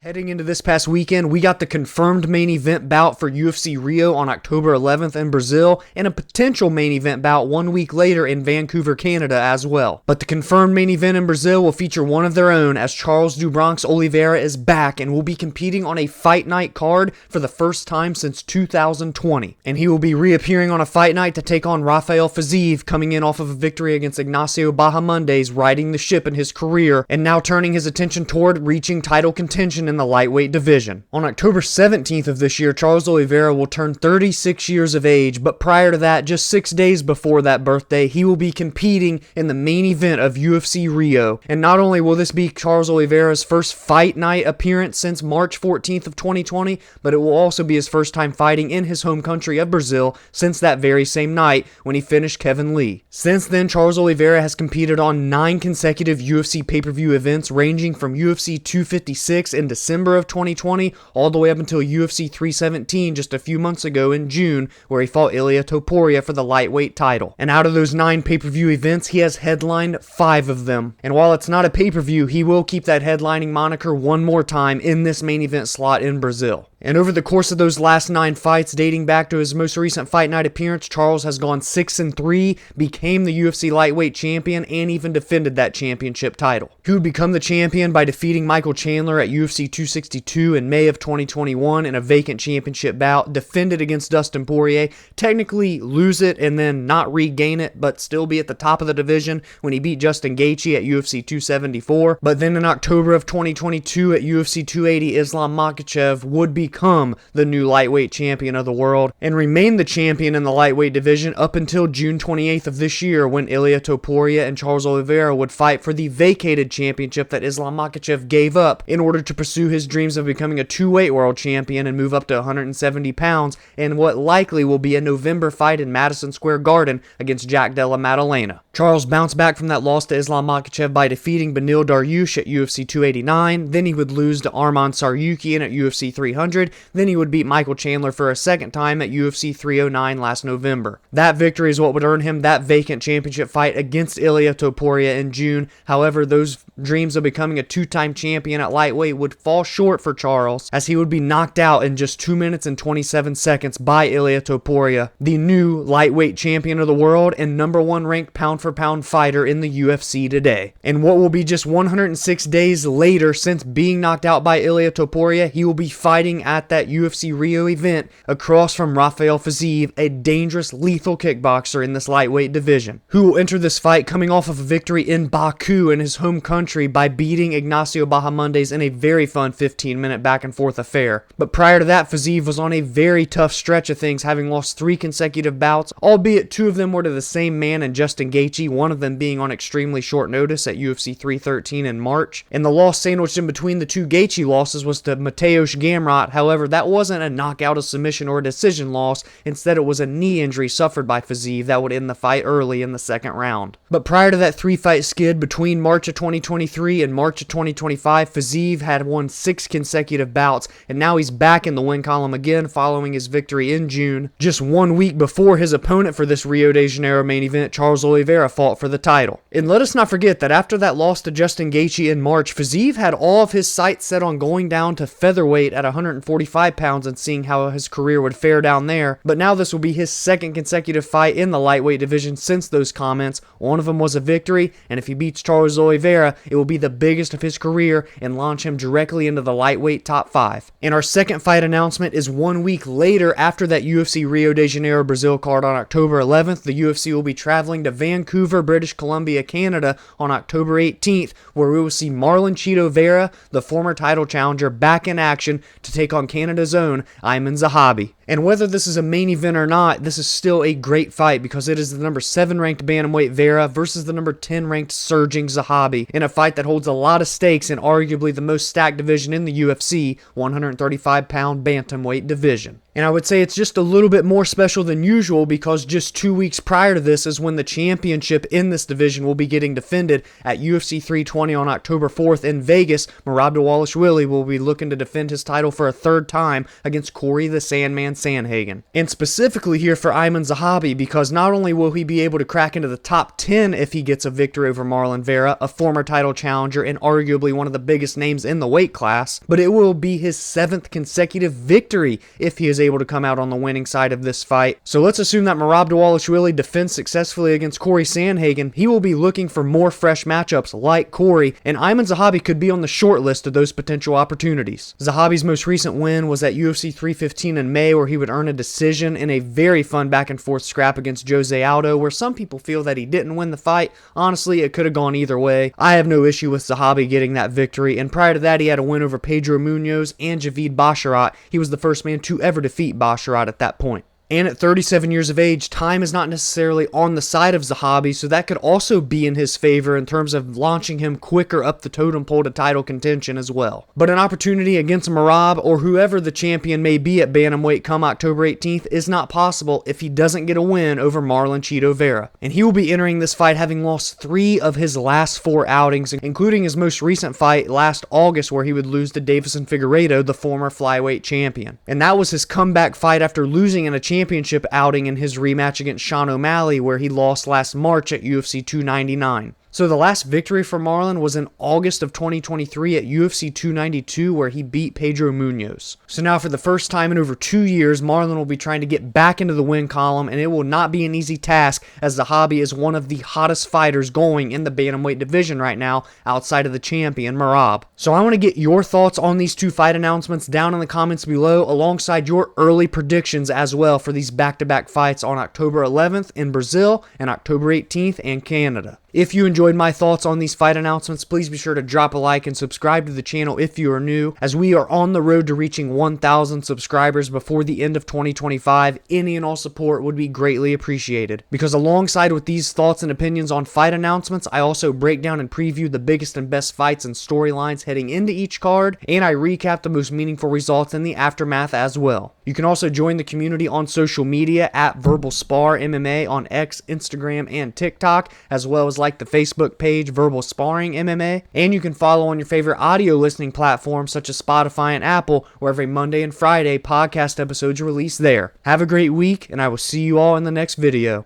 Heading into this past weekend, we got the confirmed main event bout for UFC Rio on October 11th in Brazil, and a potential main event bout 1 week later in Vancouver, Canada as well. But the confirmed main event in Brazil will feature one of their own, as Charles do Bronx Oliveira is back and will be competing on a fight night card for the first time since 2020. And he will be reappearing on a fight night to take on Rafael Fiziev, coming in off of a victory against Ignacio Bahamondes, riding the ship in his career, and now turning his attention toward reaching title contention in the lightweight division. On October 17th of this year, Charles Oliveira will turn 36 years of age, but prior to that, just 6 days before that birthday, he will be competing in the main event of UFC Rio. And not only will this be Charles Oliveira's first fight night appearance since March 14th of 2020, but it will also be his first time fighting in his home country of Brazil since that very same night when he finished Kevin Lee. Since then, Charles Oliveira has competed on 9 consecutive UFC pay-per-view events, ranging from UFC 256 in December of 2020 all the way up until UFC 317 just a few months ago in June, where he fought Ilia Topuria for the lightweight title. And out of those 9 pay-per-view events, he has headlined 5 of them. And while it's not a pay-per-view, he will keep that headlining moniker one more time in this main event slot in Brazil. And over the course of those last 9 fights, dating back to his most recent fight night appearance, Charles has gone 6-3, became the UFC lightweight champion, and even defended that championship title. He would become the champion by defeating Michael Chandler at UFC 262 in May of 2021 in a vacant championship bout, defended against Dustin Poirier, technically lose it and then not regain it, but still be at the top of the division when he beat Justin Gaethje at UFC 274. But then in October of 2022 at UFC 280, Islam Makhachev would become the new lightweight champion of the world and remain the champion in the lightweight division up until June 28th of this year, when Ilia Topuria and Charles Oliveira would fight for the vacated championship that Islam Makhachev gave up in order to pursue his dreams of becoming a 2-weight world champion and move up to 170 pounds in what likely will be a November fight in Madison Square Garden against Jack Della Maddalena. Charles bounced back from that loss to Islam Makhachev by defeating Beneil Dariush at UFC 289, then he would lose to Arman Tsarukyan at UFC 300, then he would beat Michael Chandler for a second time at UFC 309 last November. That victory is what would earn him that vacant championship fight against Ilia Topuria in June. However, those dreams of becoming a 2-time champion at lightweight would fall short for Charles, as he would be knocked out in just 2 minutes and 27 seconds by Ilia Topuria, the new lightweight champion of the world and #1 ranked pound-for-pound fighter in the UFC today. And what will be just 106 days later since being knocked out by Ilia Topuria, he will be fighting at that UFC Rio event across from Rafael Fiziev, a dangerous, lethal kickboxer in this lightweight division, who will enter this fight coming off of a victory in Baku in his home country by beating Ignacio Bahamondes in a very fun 15-minute back-and-forth affair. But prior to that, Fiziev was on a very tough stretch of things, having lost 3 consecutive bouts, albeit 2 of them were to the same man in Justin Gaethje, one of them being on extremely short notice at UFC 313 in March. And the loss sandwiched in between the 2 Gaethje losses was to Mateusz Gamrot. However, that wasn't a knockout, a submission, or a decision loss. Instead, it was a knee injury suffered by Fiziev that would end the fight early in the second round. But prior to that 3-fight skid between March of 2023 and March of 2025, Fiziev had won 6 consecutive bouts, and now he's back in the win column again following his victory in June, just 1 week before his opponent for this Rio de Janeiro main event, Charles Oliveira, fought for the title. And let us not forget that after that loss to Justin Gaethje in March, Fiziev had all of his sights set on going down to featherweight at 145 pounds and seeing how his career would fare down there. But now this will be his 2nd consecutive fight in the lightweight division since those comments. One of them was a victory, and if he beats Charles Oliveira, it will be the biggest of his career and launch him directly into the lightweight top 5. And our second fight announcement is 1 week later after that UFC Rio de Janeiro Brazil card on October 11th. The UFC will be traveling to Vancouver, British Columbia, Canada on October 18th, where we will see Marlon Vera, the former title challenger, back in action to take on Canada's own Aiemann Zahabi. And whether this is a main event or not, this is still a great fight because it is the #7 ranked bantamweight Vera versus the #10 ranked surging Zahabi in a fight that holds a lot of stakes in arguably the most stacked division in the UFC, 135-pound bantamweight division. And I would say it's just a little bit more special than usual because just 2 weeks prior to this is when the championship in this division will be getting defended at UFC 320 on October 4th in Vegas. Merab Dvalishvili will be looking to defend his title for a 3rd time against Corey the Sandman and Sandhagen. And specifically here for Aiemann Zahabi, because not only will he be able to crack into the top 10 if he gets a victory over Marlon Vera, a former title challenger and arguably one of the biggest names in the weight class, but it will be his 7th consecutive victory if he is able to come out on the winning side of this fight. So let's assume that Merab Dvalishvili defends successfully against Corey Sandhagen. He will be looking for more fresh matchups like Corey, and Aiemann Zahabi could be on the short list of those potential opportunities. Zahabi's most recent win was at UFC 315 in May, where he would earn a decision in a very fun back and forth scrap against Jose Aldo, where some people feel that he didn't win the fight. Honestly, it could have gone either way. I have no issue with Zahabi getting that victory, and prior to that he had a win over Pedro Munoz and Javid Basharat. He was the first man to ever defeat Basharat at that point. And at 37 years of age, time is not necessarily on the side of Zahabi, so that could also be in his favor in terms of launching him quicker up the totem pole to title contention as well. But an opportunity against Merab or whoever the champion may be at bantamweight come October 18th is not possible if he doesn't get a win over Marlon Cheeto Vera. And he will be entering this fight having lost 3 of his last 4 outings, including his most recent fight last August where he would lose to Davison Figueiredo, the former flyweight champion. And that was his comeback fight after losing in a championship outing in his rematch against Sean O'Malley, where he lost last March at UFC 299. So the last victory for Marlon was in August of 2023 at UFC 292, where he beat Pedro Munoz. So now for the first time in over 2 years, Marlon will be trying to get back into the win column, and it will not be an easy task as Zahabi is one of the hottest fighters going in the bantamweight division right now outside of the champion Merab. So I want to get your thoughts on these 2 fight announcements down in the comments below, alongside your early predictions as well for these back-to-back fights on October 11th in Brazil and October 18th in Canada. If you enjoyed my thoughts on these fight announcements, please be sure to drop a like and subscribe to the channel if you are new, as we are on the road to reaching 1,000 subscribers before the end of 2025. Any and all support would be greatly appreciated, because alongside with these thoughts and opinions on fight announcements, I also break down and preview the biggest and best fights and storylines heading into each card, and I recap the most meaningful results in the aftermath as well. You can also join the community on social media at Verbal Spar MMA on X, Instagram, and TikTok, as well as like the Facebook page Verbal Sparring MMA, and you can follow on your favorite audio listening platforms such as Spotify and Apple, where every Monday and Friday podcast episodes are released there. Have a great week, and I will see you all in the next video.